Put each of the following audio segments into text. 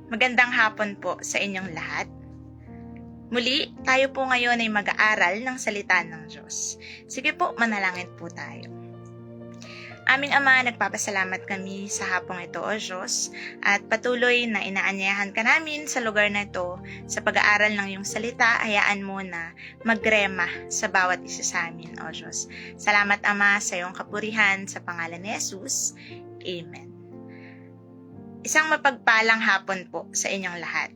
Magandang hapon po sa inyong lahat. Muli, tayo po ngayon ay mag-aaral ng salita ng Diyos. Sige po, manalangin po tayo. Aming Ama, nagpapasalamat kami sa hapong ito, O Diyos, at patuloy na inaanyayahan ka namin sa lugar na ito sa pag-aaral ng iyong salita. Hayaan mo na magrema sa bawat isa sa amin, O Diyos. Salamat, Ama, sa iyong kapurihan sa pangalan ni Jesus. Amen. Isang mapagpalang hapon po sa inyong lahat.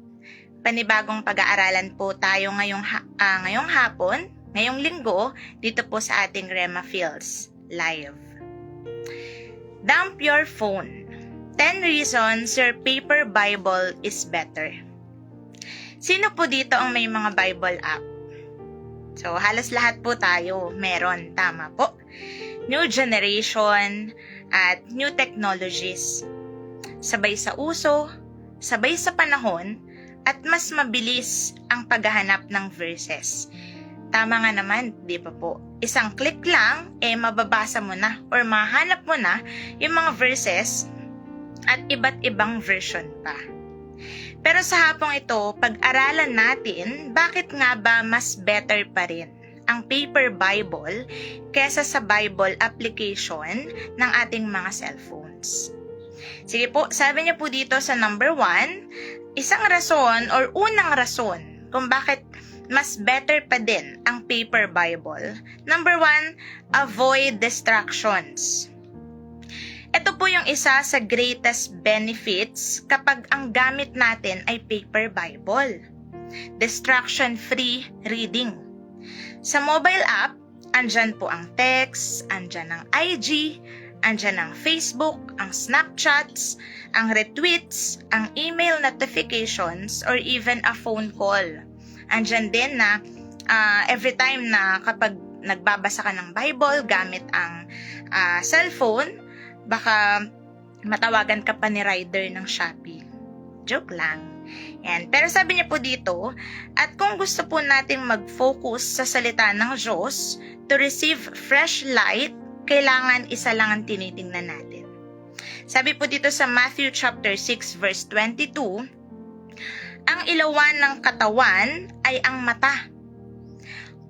Panibagong pag-aaralan po tayo ngayong hapon, ngayong linggo, dito po sa ating Rema Fields Live. Dump your phone. 10 reasons your paper Bible is better. Sino po dito ang may mga Bible app? So, halos lahat po tayo meron, tama po. New generation at new technologies. Sabay sa uso, sabay sa panahon, at mas mabilis ang paghahanap ng verses. Tama nga naman, di ba po? Isang click lang, mababasa mo na or mahanap mo na yung mga verses at iba't ibang version pa. Pero sa hapong ito, pag-aralan natin, bakit nga ba mas better pa rin ang paper Bible kesa sa Bible application ng ating mga cellphones? Sige po, sabi niya po dito sa number 1, isang rason or unang rason kung bakit mas better pa din ang paper Bible. Number 1, avoid distractions. Ito po yung isa sa greatest benefits kapag ang gamit natin ay paper Bible. Distraction-free reading. Sa mobile app, andyan po ang text, andyan ang IG, andyan ang Facebook, ang Snapchats, ang retweets, ang email notifications, or even a phone call. Andyan din na every time na kapag nagbabasa ka ng Bible gamit ang cellphone, baka matawagan ka pa ni rider ng Shopee. Joke lang. Yan. Pero sabi niya po dito, at kung gusto po nating mag-focus sa salita ng Diyos to receive fresh light, kailangan isa lang ang tinitingnan natin. Sabi po dito sa Matthew chapter 6 verse 22, ang ilawan ng katawan ay ang mata.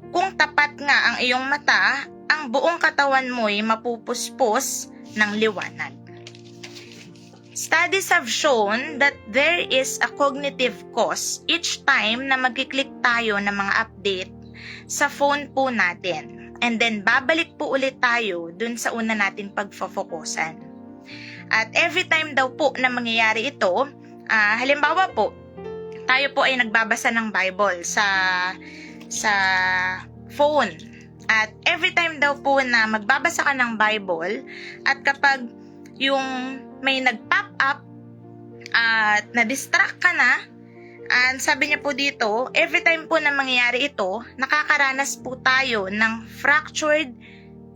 Kung tapat nga ang iyong mata, ang buong katawan mo'y mapupuspos ng liwanag. Studies have shown that there is a cognitive cost each time na magkiklik tayo ng mga update sa phone po natin. And then, babalik po ulit tayo dun sa una nating pagfofokusan. At every time daw po na mangyayari ito, halimbawa po, tayo po ay nagbabasa ng Bible sa phone. At every time daw po na magbabasa ka ng Bible, at kapag yung may nag-pop up at na-distract ka na, and sabi niya po dito, every time po na mangyayari ito, nakakaranas po tayo ng fractured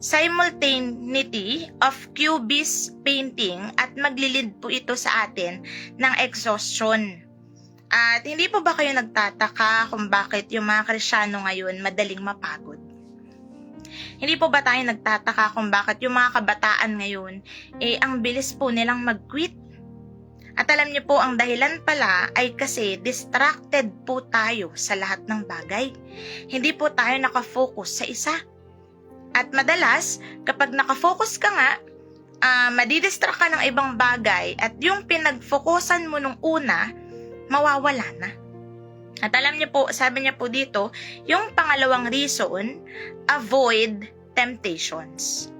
simultaneity of cubist painting at maglilid po ito sa atin ng exhaustion. At hindi po ba kayo nagtataka kung bakit yung mga Kristyano ngayon madaling mapagod? Hindi po ba tayo nagtataka kung bakit yung mga kabataan ngayon, ang bilis po nilang mag-quit? At alam niyo po, ang dahilan pala ay kasi distracted po tayo sa lahat ng bagay. Hindi po tayo nakafocus sa isa. At madalas, kapag nakafocus ka nga, madidistract ka ng ibang bagay at yung pinagfokusan mo nung una, mawawala na. At alam niyo po, sabi niya po dito, yung pangalawang reason, avoid temptations.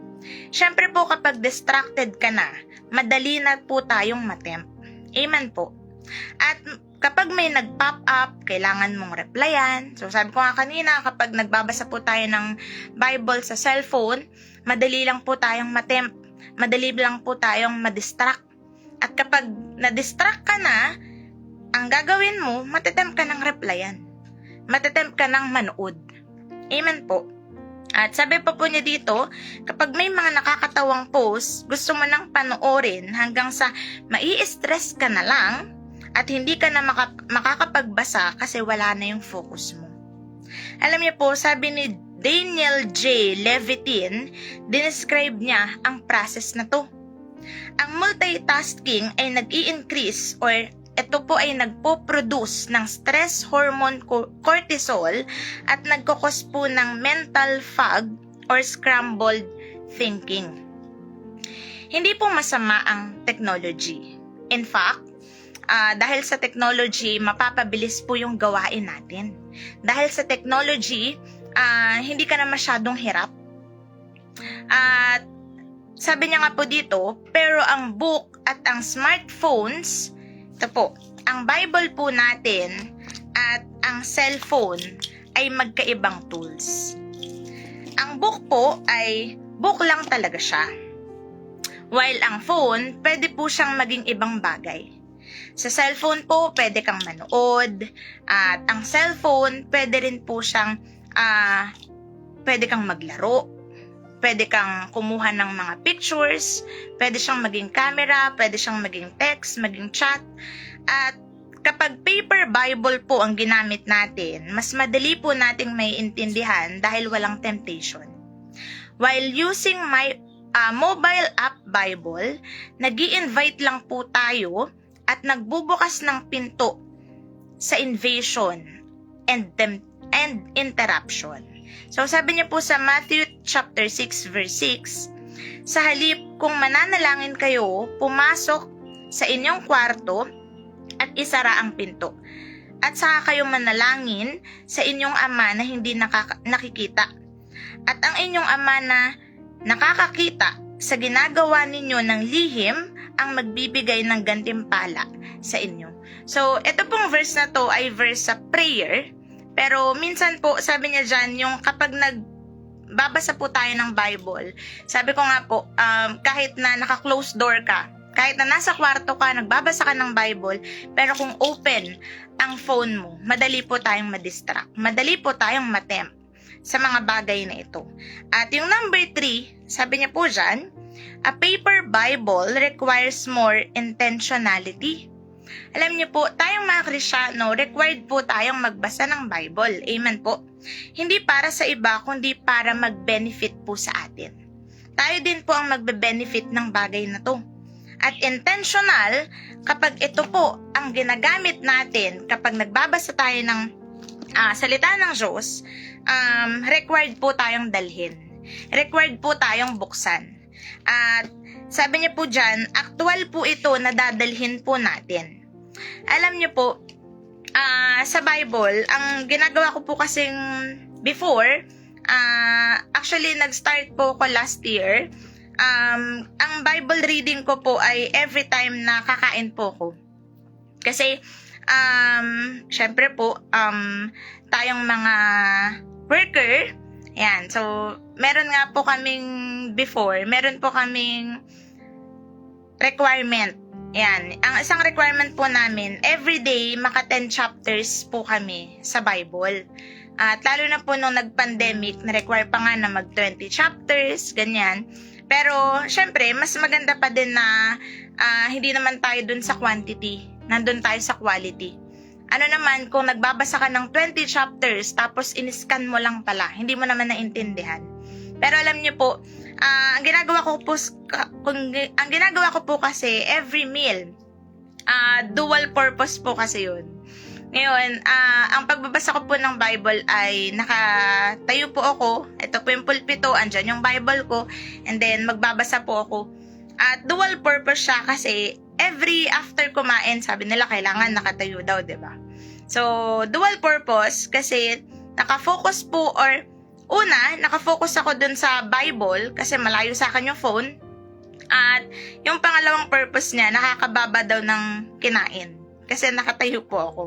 Siyempre po, kapag distracted ka na, madali na po tayong matempt. Amen po. At kapag may nag-pop up, kailangan mong replyan. So sabi ko nga kanina, kapag nagbabasa po tayo ng Bible sa cellphone, madali lang po tayong matempt. Madali lang po tayong madistract. At kapag na-distract ka na, ang gagawin mo, matetempt ka ng replyan. Matetempt ka ng manood. Amen po. At sabi pa po niya dito, kapag may mga nakakatawang post, gusto mo nang panoorin hanggang sa mai-stress ka na lang at hindi ka na makakapagbasa kasi wala na yung focus mo. Alam niyo po, sabi ni Daniel J. Levitin, dinescribe niya ang process na to. Ang multitasking ay nag-i-increase or ito po ay nagpo-produce ng stress hormone cortisol at nagkukos po ng mental fog or scrambled thinking. Hindi po masama ang technology. In fact, dahil sa technology, mapapabilis po yung gawain natin. Dahil sa technology, hindi ka na masyadong hirap. At sabi niya nga po dito, pero ang book at ang smartphones, ito po, ang Bible po natin at ang cellphone ay magkaibang tools. Ang book po ay book lang talaga siya. While ang phone, pwede po siyang maging ibang bagay. Sa cellphone po, pwede kang manood. At ang cellphone, pwede rin po siyang, pwede kang maglaro. Pwede kang kumuha ng mga pictures. Pwede siyang maging camera. Pwede siyang maging text, maging chat. At kapag paper Bible po ang ginamit natin, mas madali po nating maiintindihan dahil walang temptation. While using my mobile app Bible, nag-i-invite lang po tayo at nagbubukas ng pinto sa invasion and interruption. So sabi niya po sa Matthew chapter 6 verse 6, sa halip kung mananalangin kayo, pumasok sa inyong kwarto at isara ang pinto. At saka kayo manalangin sa inyong ama na hindi nakikita. At ang inyong ama na nakakakita sa ginagawa ninyo ng lihim ang magbibigay ng gantimpala sa inyo. So, ito pong verse na to ay verse sa prayer. Pero minsan po, sabi niya dyan, yung kapag nagbabasa po tayo ng Bible, sabi ko nga po, kahit na naka-close door ka, kahit na nasa kwarto ka, nagbabasa ka ng Bible, pero kung open ang phone mo, madali po tayong madistract. Madali po tayong matempt sa mga bagay na ito. At yung number 3, sabi niya po dyan, a paper Bible requires more intentionality. Alam niyo po, tayong mga Kristyano, required po tayong magbasa ng Bible. Amen po. Hindi para sa iba, kundi para mag-benefit po sa atin. Tayo din po ang magbe-benefit ng bagay na to. At intentional, kapag ito po ang ginagamit natin, kapag nagbabasa tayo ng salita ng Diyos, required po tayong dalhin. Required po tayong buksan. At sabi niya po dyan, actual po ito na dadalhin po natin. Alam niyo po, sa Bible, ang ginagawa ko po kasing before, actually nag-start po ko last year, ang Bible reading ko po ay every time na kakain po ko. Kasi, syempre po, tayong mga worker, yan, so, meron nga po kaming before, meron po kaming requirement. Yan, ang isang requirement po namin, everyday, maka 10 chapters po kami sa Bible. At lalo na po nung nag-pandemic, na-require pa nga na mag 20 chapters, ganyan. Pero, syempre, mas maganda pa din na hindi naman tayo dun sa quantity, nandun tayo sa quality. Ano naman, kung nagbabasa ka ng 20 chapters, tapos in-scan mo lang pala, hindi mo naman naintindihan. Pero alam niyo po, ang ginagawa ko po kasi every meal, dual purpose po kasi yun. Ngayon, ang pagbabasa ko po ng Bible ay nakatayo po ako. Ito po yung pulpito, andyan yung Bible ko, and then magbabasa po ako. At dual purpose siya kasi every after kumain, sabi nila kailangan nakatayo daw, 'di ba? So, dual purpose kasi nakafocus po or nakafocus ako dun sa Bible kasi malayo sa akin yung phone. At yung pangalawang purpose niya, nakakababa daw ng kinain kasi nakatayo po ako.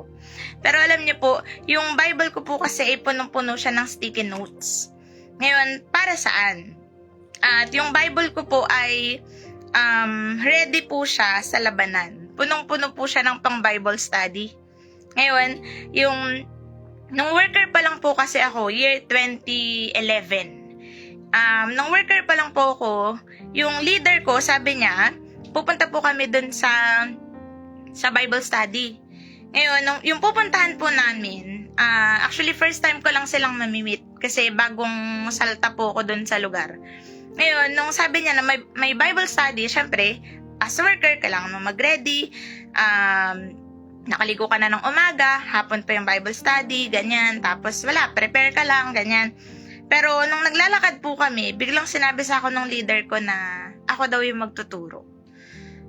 Pero alam niyo po, yung Bible ko po kasi ay punong-puno siya ng sticky notes. Ngayon, para saan? At yung Bible ko po ay ready po siya sa labanan. Punong-puno po siya ng pang-Bible study. Ngayon, nung worker pa lang po kasi ako, year 2011. Nung worker pa lang po ako, yung leader ko, sabi niya, pupunta po kami dun sa Bible study. Ngayon, yung pupuntahan po namin, actually first time ko lang silang mamimit kasi bagong salta po ako dun sa lugar. Ngayon, nung sabi niya na may Bible study, syempre, as worker, kailangan mo mag-ready, nakaligo ka na ng umaga, hapon pa yung Bible study, ganyan, tapos wala, prepare ka lang, ganyan. Pero nung naglalakad po kami, biglang sinabi sa ako ng leader ko na ako daw yung magtuturo.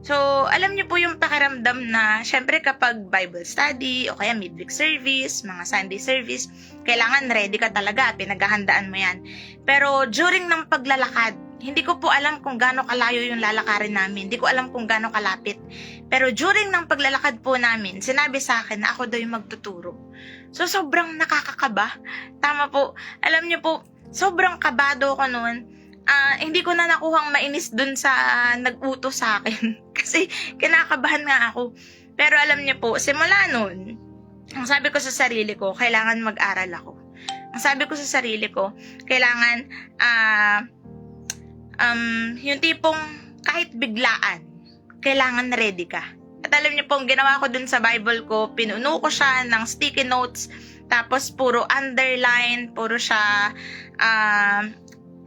So, alam niyo po yung pakiramdam na, syempre kapag Bible study, o kaya midweek service, mga Sunday service, kailangan ready ka talaga, pinaghahandaan mo yan. Pero during ng paglalakad, hindi ko po alam kung gaano kalayo yung lalakarin namin. Hindi ko alam kung gaano kalapit. Pero during ng paglalakad po namin, sinabi sa akin na ako daw yung magtuturo. So, sobrang nakakakaba. Tama po. Alam niyo po, sobrang kabado ko noon. Hindi ko na nakuhang mainis dun sa nag-utos sa akin. Kasi kinakabahan nga ako. Pero alam niyo po, simula noon, ang sabi ko sa sarili ko, kailangan mag-aral ako. Ang sabi ko sa sarili ko, kailangan, yung tipong kahit biglaan, kailangan ready ka. At alam niyo po, ang ginawa ko dun sa Bible ko, pinuno ko siya ng sticky notes, tapos puro underline, puro siya,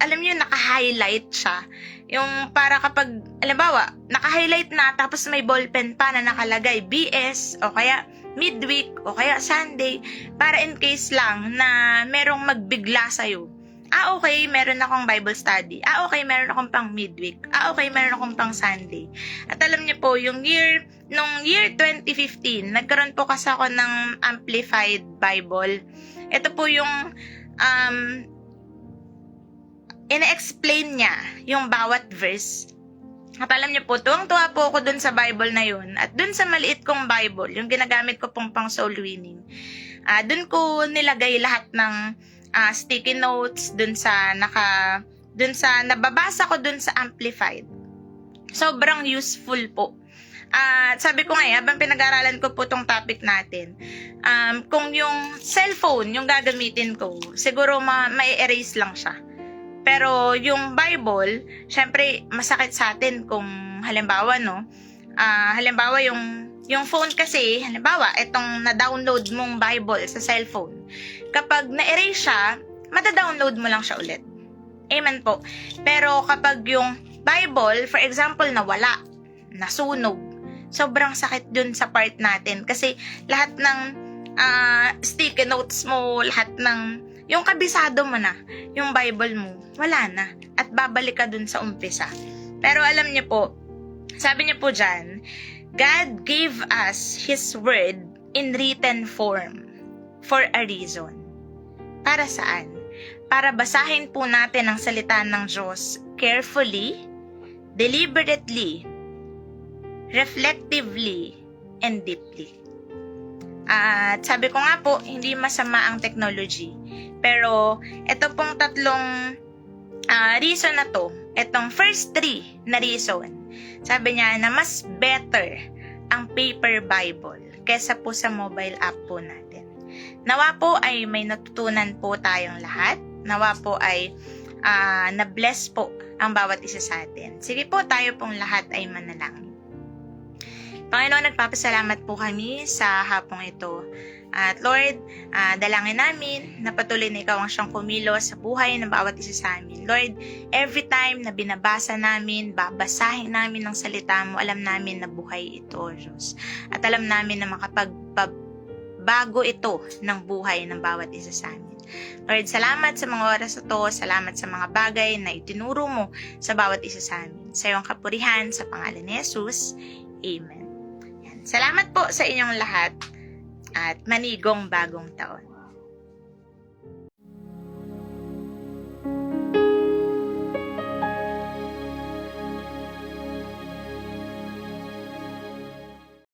alam niyo, naka-highlight siya. Yung para kapag, alimbawa, naka-highlight na, tapos may ballpen pa na nakalagay, BS, o kaya midweek, o kaya Sunday, para in case lang na merong magbigla sa'yo. Okay, meron akong Bible study. Okay, meron akong pang midweek. Okay, meron akong pang Sunday. At alam niyo po, nung year 2015, nagkaroon po kasi ako ng Amplified Bible. Ito po yung, ina-explain niya yung bawat verse. At alam niyo po, tuwang-tuwa po ako dun sa Bible na yun. At dun sa maliit kong Bible, yung ginagamit ko pong pang soul winning, dun ko nilagay lahat ng sticky notes dun sa nababasa ko dun sa Amplified. Sobrang useful po. Sabi ko nga, habang pinag-aralan ko po tong topic natin, kung yung cellphone yung gagamitin ko, siguro ma-erase lang siya. Pero yung Bible, syempre masakit sa atin kung halimbawa halimbawa yung phone kasi, halimbawa, itong na-download mong Bible sa cellphone, kapag na-erase siya, mada-download mo lang siya ulit. Amen po. Pero kapag yung Bible, for example, nawala, nasunog, sobrang sakit dun sa part natin. Kasi lahat ng sticky notes mo, lahat ng, yung kabisado mo na, yung Bible mo, wala na. At babalik ka dun sa umpisa. Pero alam niyo po, sabi niyo po dyan, God gave us His Word in written form for a reason. Para saan? Para basahin po natin ang salita ng Diyos carefully, deliberately, reflectively, and deeply. At sabi ko nga po, hindi masama ang technology. Pero ito pong tatlong reason na to, itong first 3 na reason, sabi niya na mas better ang paper Bible kesa po sa mobile app po natin. Nawa po ay may natutunan po tayong lahat. Nawa po ay na-bless po ang bawat isa sa atin. Sige po, tayo pong lahat ay manalangin. Panginoon, nagpapasalamat po kami sa hapong ito. At Lord, dalangin namin na patuloy na ikaw ang siyang kumilos sa buhay ng bawat isa sa amin. Lord, every time na binabasa namin, babasahin namin ng salita mo, alam namin na buhay ito, Diyos. At alam namin na makapagbago ito ng buhay ng bawat isa sa amin. Lord, salamat sa mga oras ito, salamat sa mga bagay na itinuro mo sa bawat isa sa amin. Sa iyong kapurihan, sa pangalan ni Jesus, Amen. Yan. Salamat po sa inyong lahat at manigong bagong taon.